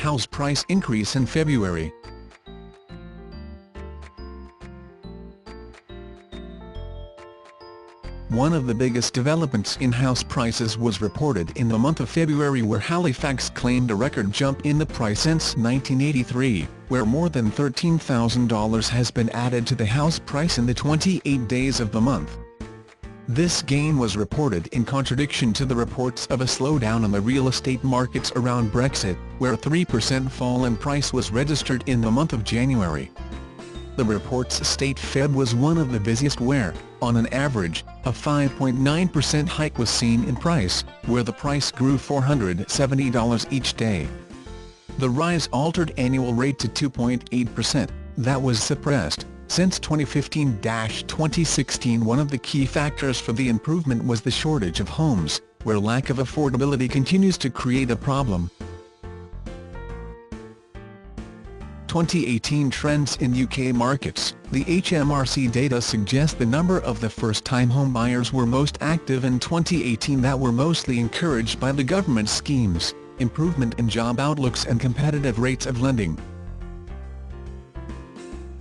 house price increase in February. One of the biggest developments in house prices was reported in the month of February, where Halifax claimed a record jump in the price since 1983, where more than $13,000 has been added to the house price in the 28 days of the month. This gain was reported in contradiction to the reports of a slowdown in the real estate markets around Brexit, where a 3% fall in price was registered in the month of January. The reports state Feb was one of the busiest, where, on an average, a 5.9% hike was seen in price, where the price grew $470 each day. The rise altered annual rate to 2.8%, that was suppressed since 2015-2016. One of the key factors for the improvement was the shortage of homes, where lack of affordability continues to create a problem. 2018 trends in UK markets. The HMRC data suggest the number of the first-time home buyers were most active in 2018, that were mostly encouraged by the government schemes, improvement in job outlooks and competitive rates of lending.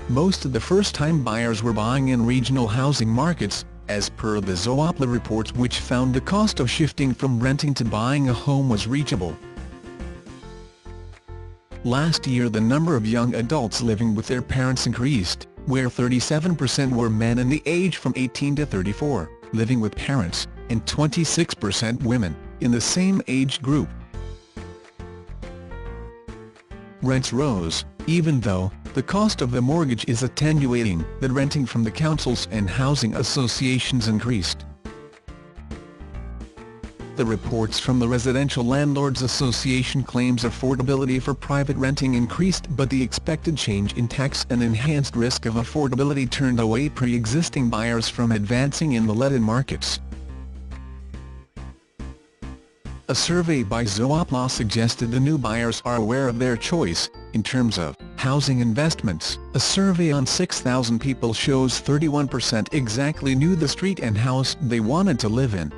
Most of the first-time buyers were buying in regional housing markets, as per the Zoopla reports, which found the cost of shifting from renting to buying a home was reachable. Last year the number of young adults living with their parents increased, where 37% were men in the age from 18 to 34, living with parents, and 26% women, in the same age group. Rents rose, even though the cost of the mortgage is attenuating, that renting from the councils and housing associations increased. The reports from the Residential Landlords Association claims affordability for private renting increased, but the expected change in tax and enhanced risk of affordability turned away pre-existing buyers from advancing in the let-in markets. A survey by Zoopla suggested the new buyers are aware of their choice in terms of housing investments. A survey on 6,000 people shows 31% exactly knew the street and house they wanted to live in.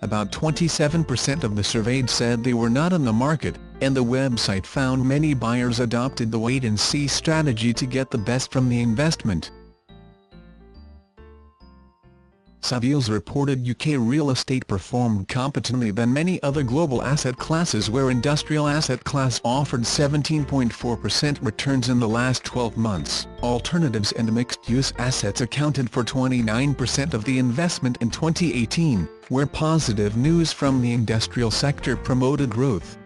About 27% of the surveyed said they were not in the market, and the website found many buyers adopted the wait-and-see strategy to get the best from the investment. Savills reported UK real estate performed competently than many other global asset classes, where industrial asset class offered 17.4% returns in the last 12 months. Alternatives and mixed-use assets accounted for 29% of the investment in 2018, where positive news from the industrial sector promoted growth.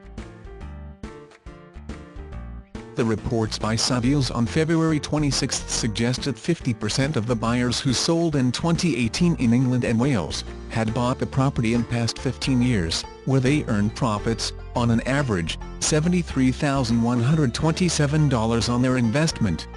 The reports by Savills on February 26 suggested 50% of the buyers who sold in 2018 in England and Wales had bought the property in past 15 years, where they earned profits, on an average, $73,127 on their investment.